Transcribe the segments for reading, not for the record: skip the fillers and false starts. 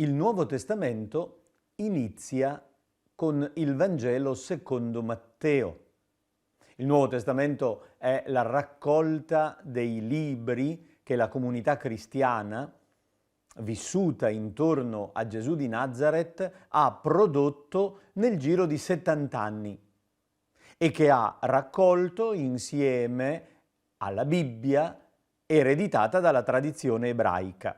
Il Nuovo Testamento inizia con il Vangelo secondo Matteo. Il Nuovo Testamento è la raccolta dei libri che la comunità cristiana, vissuta intorno a Gesù di Nazareth, ha prodotto nel giro di 70 anni e che ha raccolto insieme alla Bibbia ereditata dalla tradizione ebraica.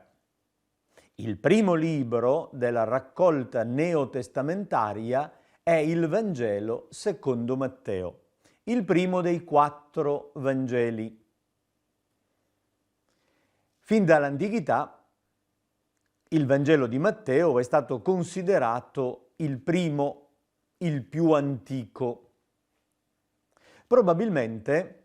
Il primo libro della raccolta neotestamentaria è il Vangelo secondo Matteo, il primo dei 4 Vangeli. Fin dall'antichità il Vangelo di Matteo è stato considerato il primo, il più antico. Probabilmente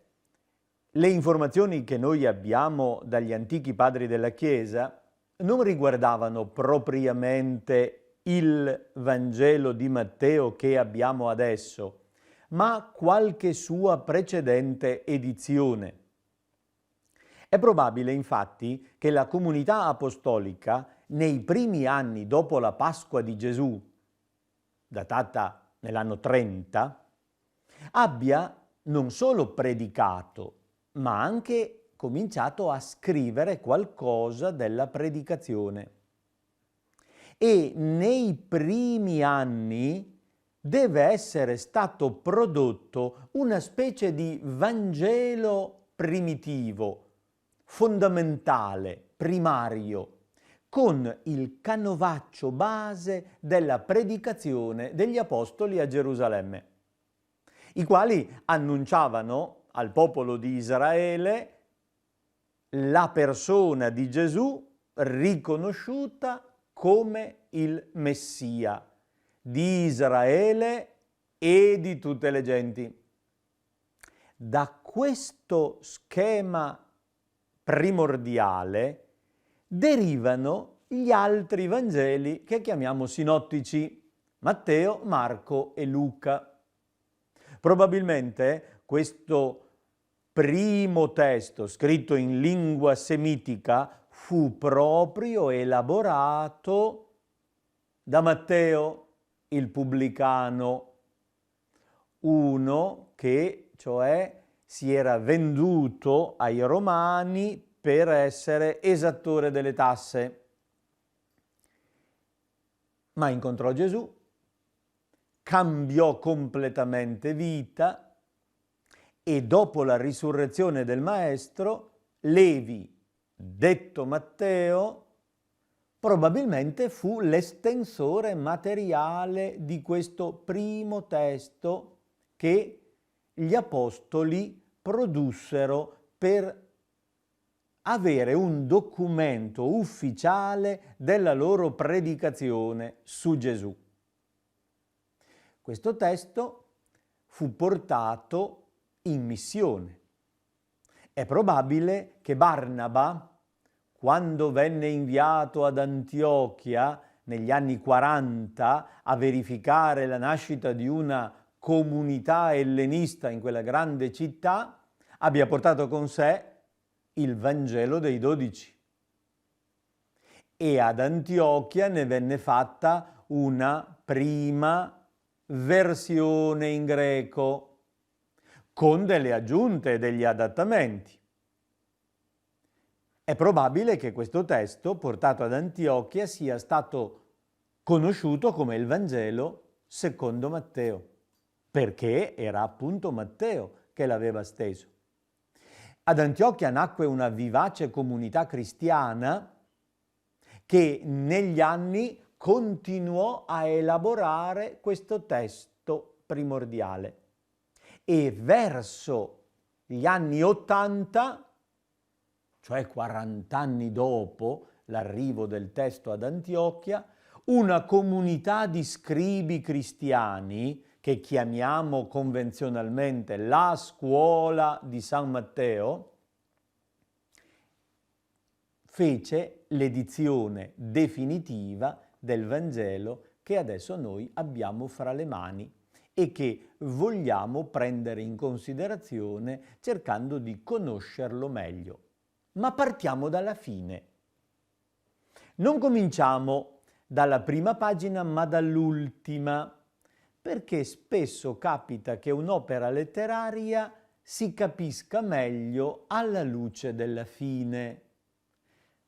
le informazioni che noi abbiamo dagli antichi padri della Chiesa non riguardavano propriamente il Vangelo di Matteo che abbiamo adesso, ma qualche sua precedente edizione. È probabile, infatti, che la comunità apostolica, nei primi anni dopo la Pasqua di Gesù, datata nell'anno 30, abbia non solo predicato, ma anche cominciato a scrivere qualcosa della predicazione. E nei primi anni deve essere stato prodotto una specie di Vangelo primitivo, fondamentale, primario, con il canovaccio base della predicazione degli apostoli a Gerusalemme, i quali annunciavano al popolo di Israele la persona di Gesù riconosciuta come il Messia di Israele e di tutte le genti. Da questo schema primordiale derivano gli altri Vangeli che chiamiamo sinottici, Matteo, Marco e Luca. Probabilmente questo primo testo scritto in lingua semitica fu proprio elaborato da Matteo, il pubblicano, uno che cioè si era venduto ai romani per essere esattore delle tasse. Ma incontrò Gesù, cambiò completamente vita e dopo la risurrezione del Maestro, Levi, detto Matteo, probabilmente fu l'estensore materiale di questo primo testo che gli apostoli produssero per avere un documento ufficiale della loro predicazione su Gesù. Questo testo fu portato in missione. È probabile che Barnaba, quando venne inviato ad Antiochia negli anni 40 a verificare la nascita di una comunità ellenista in quella grande città, abbia portato con sé il Vangelo dei 12. E ad Antiochia ne venne fatta una prima versione in greco, con delle aggiunte e degli adattamenti. È probabile che questo testo, portato ad Antiochia, sia stato conosciuto come il Vangelo secondo Matteo, perché era appunto Matteo che l'aveva steso. Ad Antiochia nacque una vivace comunità cristiana che negli anni continuò a elaborare questo testo primordiale. E verso gli anni 80, cioè 40 anni dopo l'arrivo del testo ad Antiochia, una comunità di scribi cristiani, che chiamiamo convenzionalmente la scuola di San Matteo, fece l'edizione definitiva del Vangelo che adesso noi abbiamo fra le mani e che vogliamo prendere in considerazione cercando di conoscerlo meglio. Ma partiamo dalla fine. Non cominciamo dalla prima pagina ma dall'ultima, perché spesso capita che un'opera letteraria si capisca meglio alla luce della fine.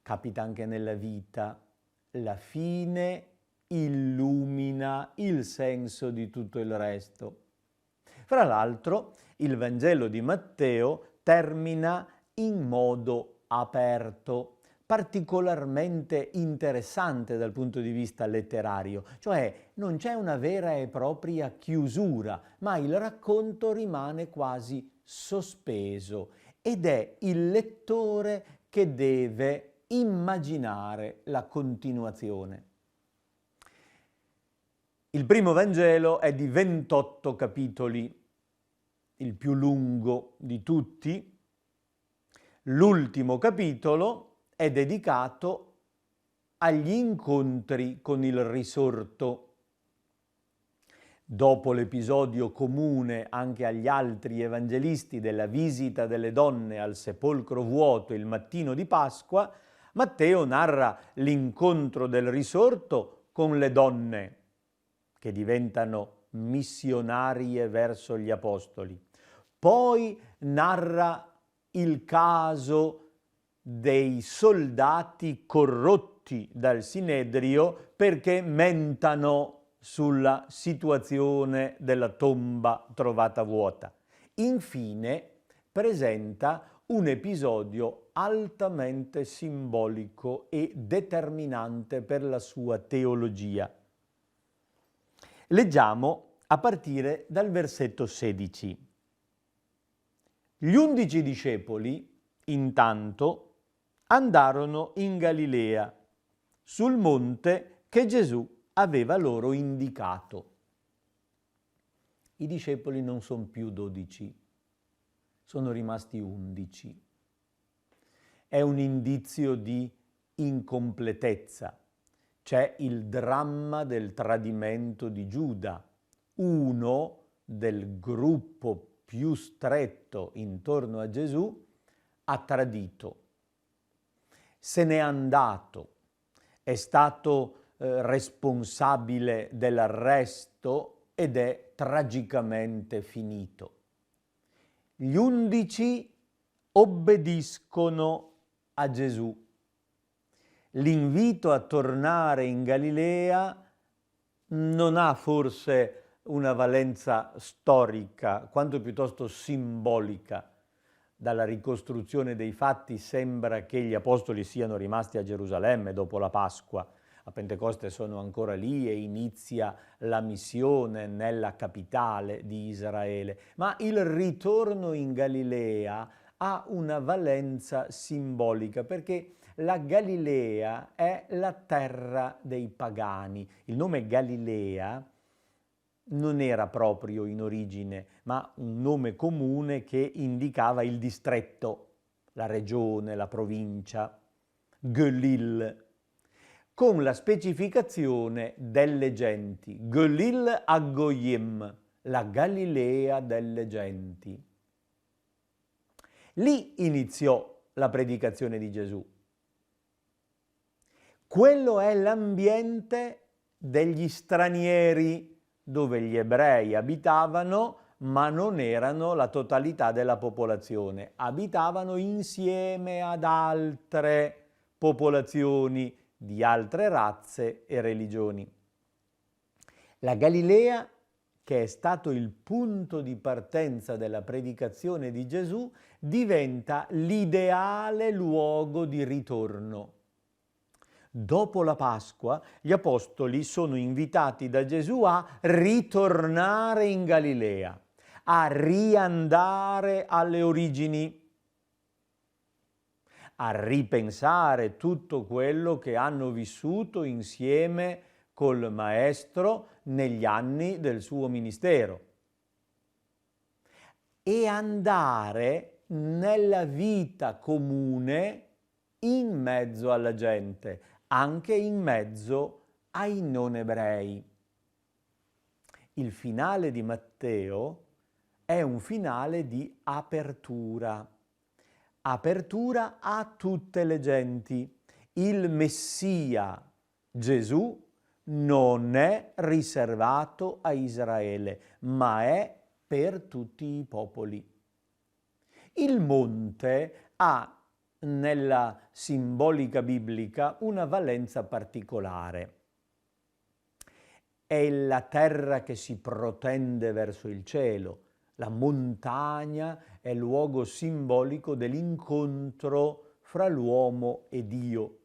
Capita anche nella vita. La fine illumina il senso di tutto il resto. Fra l'altro, il Vangelo di Matteo termina in modo aperto, particolarmente interessante dal punto di vista letterario, cioè non c'è una vera e propria chiusura, ma il racconto rimane quasi sospeso ed è il lettore che deve immaginare la continuazione. Il primo Vangelo è di 28 capitoli, il più lungo di tutti. L'ultimo capitolo è dedicato agli incontri con il risorto. Dopo l'episodio comune anche agli altri evangelisti della visita delle donne al sepolcro vuoto il mattino di Pasqua, Matteo narra l'incontro del risorto con le donne, che diventano missionarie verso gli apostoli. Poi narra il caso dei soldati corrotti dal Sinedrio perché mentano sulla situazione della tomba trovata vuota. Infine presenta un episodio altamente simbolico e determinante per la sua teologia. Leggiamo a partire dal versetto 16. Gli 11 discepoli, intanto, andarono in Galilea, sul monte che Gesù aveva loro indicato. I discepoli non sono più 12, sono rimasti 11. È un indizio di incompletezza. C'è il dramma del tradimento di Giuda, uno del gruppo più stretto intorno a Gesù, ha tradito. Se n'è andato, è stato responsabile dell'arresto ed è tragicamente finito. Gli 11 obbediscono a Gesù. L'invito a tornare in Galilea non ha forse una valenza storica, quanto piuttosto simbolica. Dalla ricostruzione dei fatti sembra che gli apostoli siano rimasti a Gerusalemme dopo la Pasqua. A Pentecoste sono ancora lì e inizia la missione nella capitale di Israele. Ma il ritorno in Galilea ha una valenza simbolica perché la Galilea è la terra dei pagani. Il nome Galilea non era proprio in origine, ma un nome comune che indicava il distretto, la regione, la provincia, Galil, con la specificazione delle genti, Galil Agoyim, la Galilea delle genti. Lì iniziò la predicazione di Gesù. Quello è l'ambiente degli stranieri, dove gli ebrei abitavano, ma non erano la totalità della popolazione. Abitavano insieme ad altre popolazioni di altre razze e religioni. La Galilea, che è stato il punto di partenza della predicazione di Gesù, diventa l'ideale luogo di ritorno. Dopo la Pasqua, gli apostoli sono invitati da Gesù a ritornare in Galilea, a riandare alle origini, a ripensare tutto quello che hanno vissuto insieme col Maestro negli anni del suo ministero e andare nella vita comune in mezzo alla gente, anche in mezzo ai non ebrei. Il finale di Matteo è un finale di apertura. Apertura a tutte le genti. Il Messia, Gesù, non è riservato a Israele, ma è per tutti i popoli. Il monte ha nella simbolica biblica una valenza particolare. È la terra che si protende verso il cielo. La montagna è luogo simbolico dell'incontro fra l'uomo e Dio.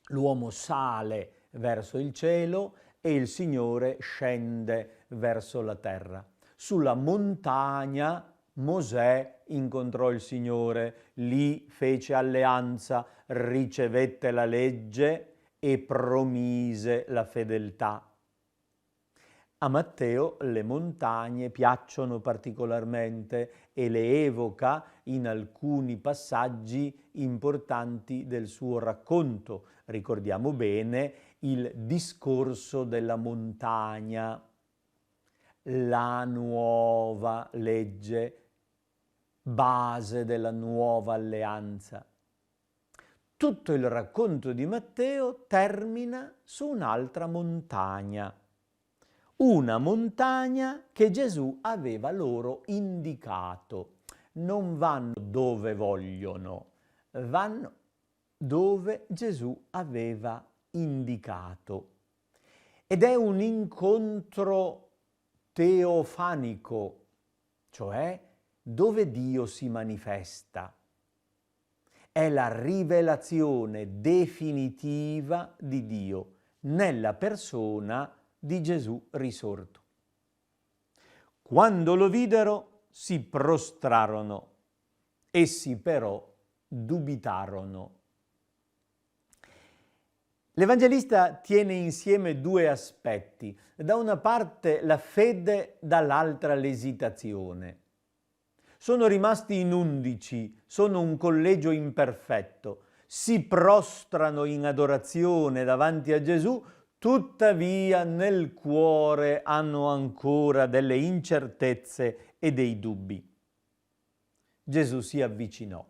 L'uomo sale verso il cielo e il Signore scende verso la terra. Sulla montagna Mosè incontrò il Signore, lì fece alleanza, ricevette la legge e promise la fedeltà. A Matteo le montagne piacciono particolarmente e le evoca in alcuni passaggi importanti del suo racconto. Ricordiamo bene il discorso della montagna, la nuova legge, base della nuova alleanza. Tutto il racconto di Matteo termina su un'altra montagna. Una montagna che Gesù aveva loro indicato. Non vanno dove vogliono, vanno dove Gesù aveva indicato. Ed è un incontro teofanico, cioè dove Dio si manifesta. È la rivelazione definitiva di Dio nella persona di Gesù risorto. Quando lo videro si prostrarono, essi però dubitarono. L'Evangelista tiene insieme due aspetti, da una parte la fede, dall'altra l'esitazione. Sono rimasti in 11, sono un collegio imperfetto, si prostrano in adorazione davanti a Gesù, tuttavia nel cuore hanno ancora delle incertezze e dei dubbi. Gesù si avvicinò.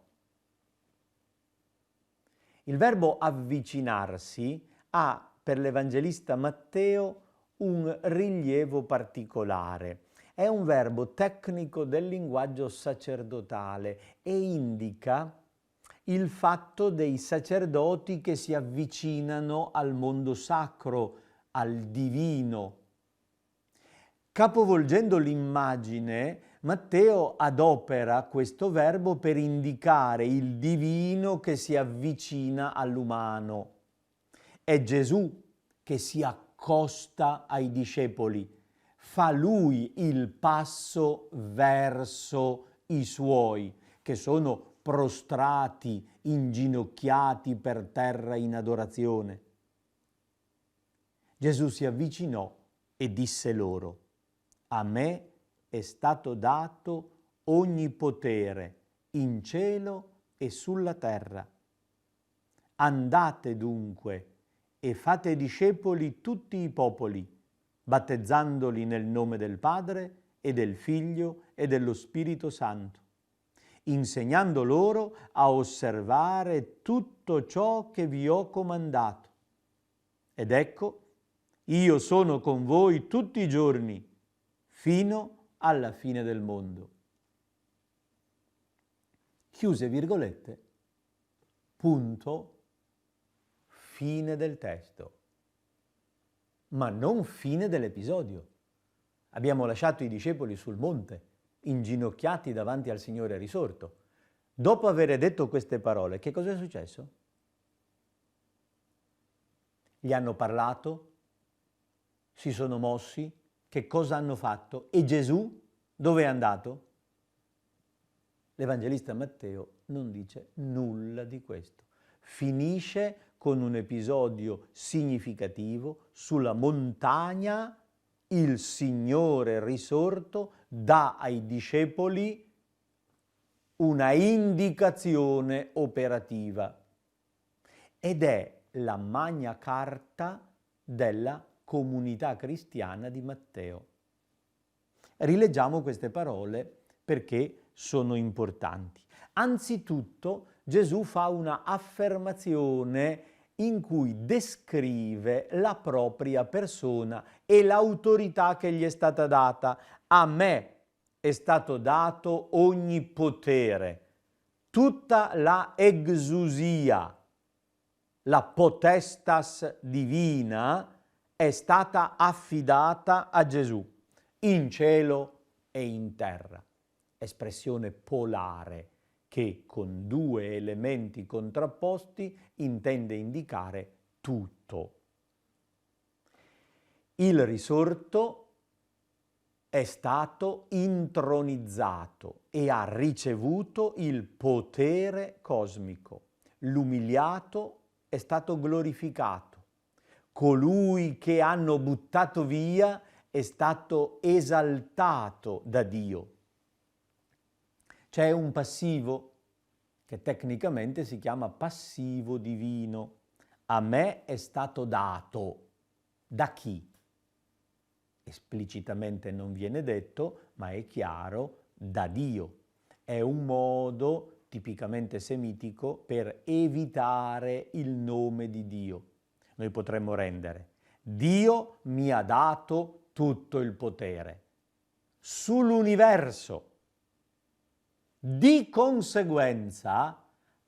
Il verbo avvicinarsi ha per l'Evangelista Matteo un rilievo particolare. È un verbo tecnico del linguaggio sacerdotale e indica il fatto dei sacerdoti che si avvicinano al mondo sacro, al divino. Capovolgendo l'immagine, Matteo adopera questo verbo per indicare il divino che si avvicina all'umano. È Gesù che si accosta ai discepoli, fa lui il passo verso i suoi, che sono prostrati, inginocchiati per terra in adorazione. Gesù si avvicinò e disse loro: a me è stato dato ogni potere in cielo e sulla terra. Andate dunque e fate discepoli tutti i popoli, battezzandoli nel nome del Padre e del Figlio e dello Spirito Santo, insegnando loro a osservare tutto ciò che vi ho comandato. Ed ecco, io sono con voi tutti i giorni, fino alla fine del mondo. Chiuse virgolette, punto, fine del testo. Ma non fine dell'episodio. Abbiamo lasciato i discepoli sul monte, inginocchiati davanti al Signore risorto. Dopo aver detto queste parole, che cosa è successo? Gli hanno parlato, si sono mossi, che cosa hanno fatto? E Gesù dove è andato? L'Evangelista Matteo non dice nulla di questo. Finisce con un episodio significativo sulla montagna. Il Signore risorto dà ai discepoli una indicazione operativa ed è la magna carta della comunità cristiana di Matteo. Rileggiamo queste parole perché sono importanti. Anzitutto Gesù fa una affermazione in cui descrive la propria persona e l'autorità che gli è stata data. A me è stato dato ogni potere, tutta la exousia, la potestas divina è stata affidata a Gesù, in cielo e in terra. Espressione polare che con due elementi contrapposti intende indicare tutto. Il risorto è stato intronizzato e ha ricevuto il potere cosmico. L'umiliato è stato glorificato. Colui che hanno buttato via è stato esaltato da Dio. C'è un passivo che tecnicamente si chiama passivo divino. A me è stato dato. Da chi? Esplicitamente non viene detto, ma è chiaro, da Dio. È un modo tipicamente semitico per evitare il nome di Dio. Noi potremmo rendere: Dio mi ha dato tutto il potere sull'universo. Di conseguenza,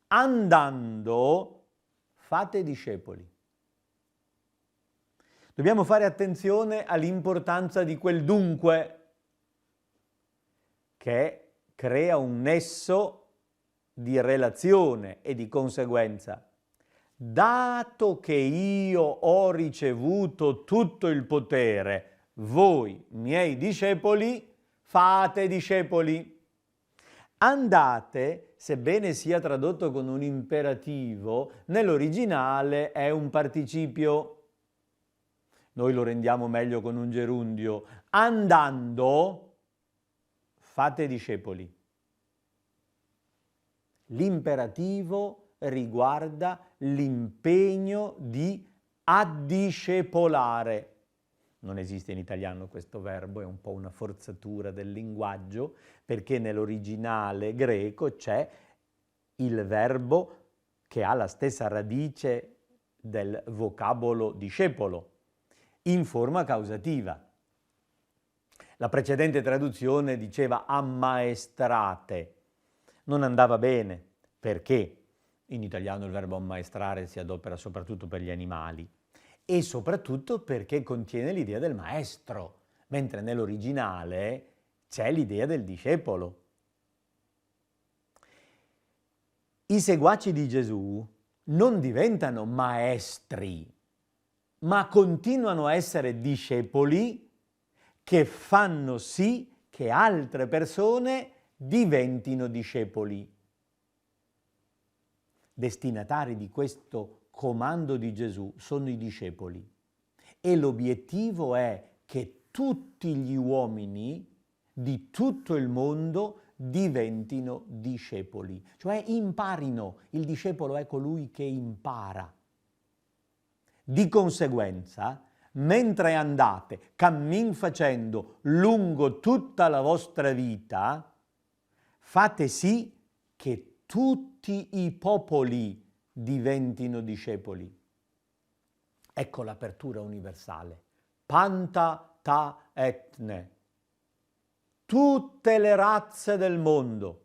andando, fate discepoli. Dobbiamo fare attenzione all'importanza di quel dunque, che crea un nesso di relazione e di conseguenza. Dato che io ho ricevuto tutto il potere, voi, miei discepoli, fate discepoli. Andate, sebbene sia tradotto con un imperativo, nell'originale è un participio. Noi lo rendiamo meglio con un gerundio. Andando, fate discepoli. L'imperativo riguarda l'impegno di addiscepolare. Non esiste in italiano questo verbo, è un po' una forzatura del linguaggio, perché nell'originale greco c'è il verbo che ha la stessa radice del vocabolo discepolo, in forma causativa. La precedente traduzione diceva ammaestrate. Non andava bene, perché in italiano il verbo ammaestrare si adopera soprattutto per gli animali e soprattutto perché contiene l'idea del maestro, mentre nell'originale c'è l'idea del discepolo. I seguaci di Gesù non diventano maestri, ma continuano a essere discepoli che fanno sì che altre persone diventino discepoli. Destinatari di questo comando di Gesù sono i discepoli e l'obiettivo è che tutti gli uomini di tutto il mondo diventino discepoli, cioè imparino. Il discepolo è colui che impara. Di conseguenza, mentre andate cammin facendo lungo tutta la vostra vita, fate sì che tutti i popoli diventino discepoli. Ecco l'apertura universale. Panta ta etne. Tutte le razze del mondo.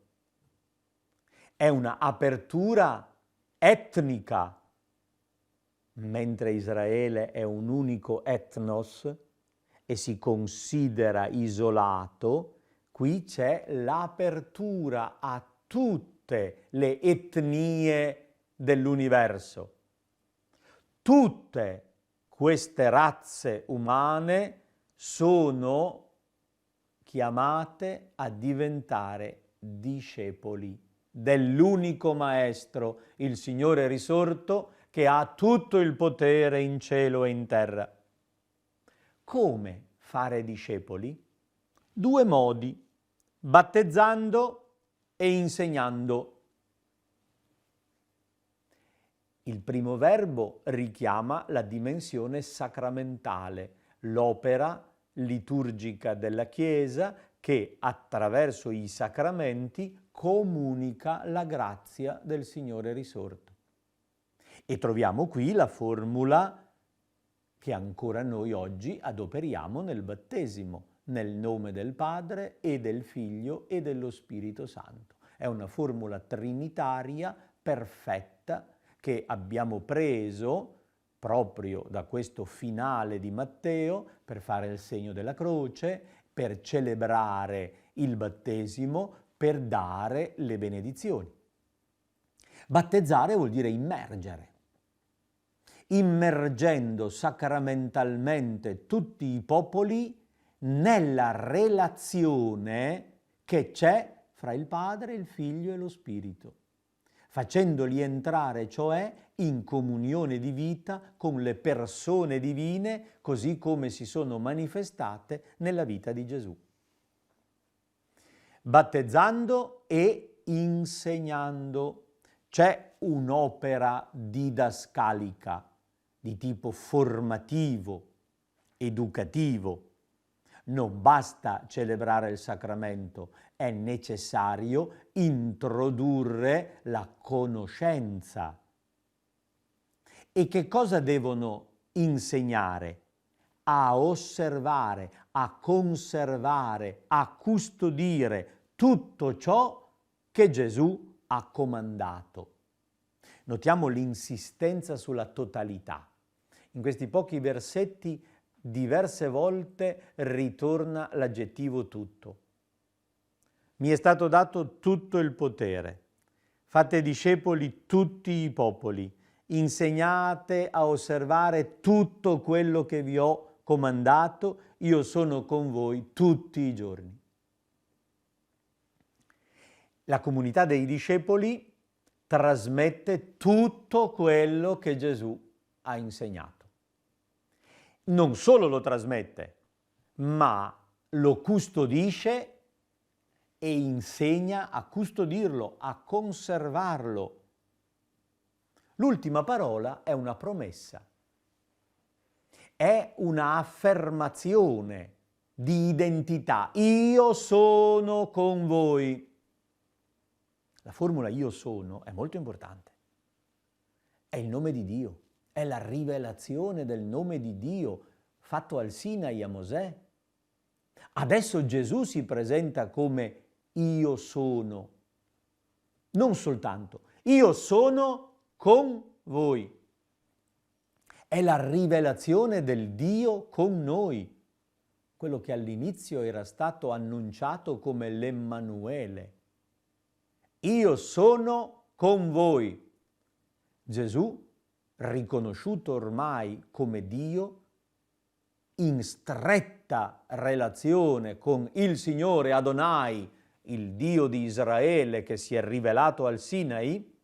È una apertura etnica, mentre Israele è un unico etnos e si considera isolato, qui c'è l'apertura a tutte le etnie dell'universo. Tutte queste razze umane sono chiamate a diventare discepoli dell'unico Maestro, il Signore risorto, che ha tutto il potere in cielo e in terra. Come fare discepoli? Due modi: battezzando e insegnando. Il primo verbo richiama la dimensione sacramentale, l'opera liturgica della Chiesa che attraverso i sacramenti comunica la grazia del Signore risorto. E troviamo qui la formula che ancora noi oggi adoperiamo nel battesimo, nel nome del Padre e del Figlio e dello Spirito Santo. È una formula trinitaria perfetta che abbiamo preso proprio da questo finale di Matteo per fare il segno della croce, per celebrare il battesimo, per dare le benedizioni. Battezzare vuol dire immergere. Immergendo sacramentalmente tutti i popoli nella relazione che c'è fra il Padre, il Figlio e lo Spirito, facendoli entrare, cioè, in comunione di vita con le persone divine, così come si sono manifestate nella vita di Gesù. Battezzando e insegnando. C'è un'opera didascalica di tipo formativo, educativo. Non basta celebrare il sacramento, è necessario introdurre la conoscenza. E che cosa devono insegnare? A osservare, a conservare, a custodire tutto ciò che Gesù ha comandato. Notiamo l'insistenza sulla totalità. In questi pochi versetti diverse volte ritorna l'aggettivo tutto. Mi è stato dato tutto il potere. Fate discepoli tutti i popoli. Insegnate a osservare tutto quello che vi ho comandato. Io sono con voi tutti i giorni. La comunità dei discepoli trasmette tutto quello che Gesù ha insegnato. Non solo lo trasmette, ma lo custodisce e insegna a custodirlo, a conservarlo. L'ultima parola è una promessa, è una affermazione di identità. Io sono con voi. La formula io sono è molto importante. È il nome di Dio, è la rivelazione del nome di Dio fatto al Sinai a Mosè. Adesso Gesù si presenta come io sono. Non soltanto, io sono con voi. È la rivelazione del Dio con noi, quello che all'inizio era stato annunciato come l'Emmanuele. Io sono con voi. Gesù, riconosciuto ormai come Dio, in stretta relazione con il Signore Adonai, il Dio di Israele che si è rivelato al Sinai,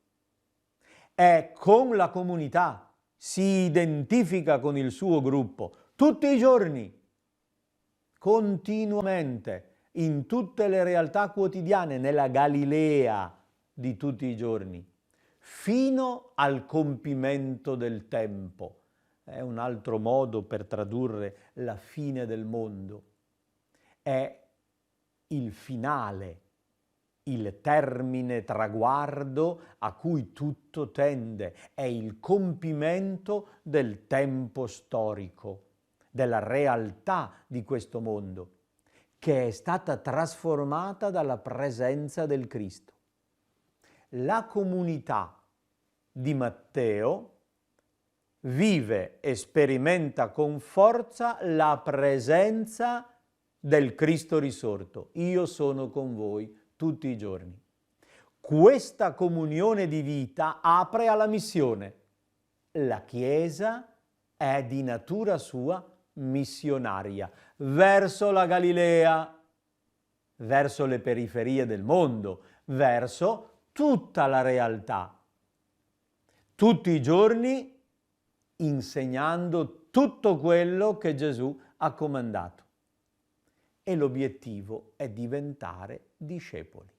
è con la comunità, si identifica con il suo gruppo tutti i giorni, continuamente, in tutte le realtà quotidiane, nella Galilea di tutti i giorni, fino al compimento del tempo. È un altro modo per tradurre la fine del mondo. È il finale, il termine traguardo a cui tutto tende, è il compimento del tempo storico, della realtà di questo mondo, che è stata trasformata dalla presenza del Cristo. La comunità di Matteo vive e sperimenta con forza la presenza del Cristo risorto. Io sono con voi tutti i giorni. Questa comunione di vita apre alla missione. La Chiesa è di natura sua missionaria, verso la Galilea, verso le periferie del mondo, verso tutta la realtà. Tutti i giorni insegnando tutto quello che Gesù ha comandato. E l'obiettivo è diventare discepoli.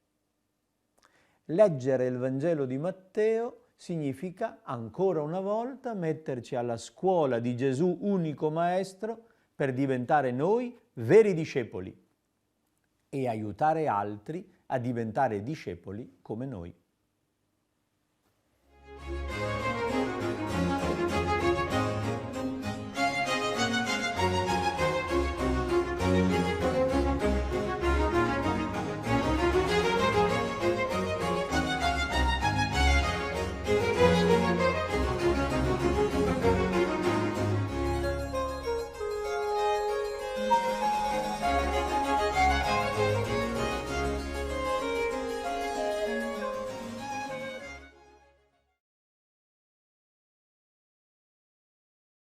Leggere il Vangelo di Matteo significa ancora una volta metterci alla scuola di Gesù, unico maestro, per diventare noi veri discepoli e aiutare altri a diventare discepoli come noi.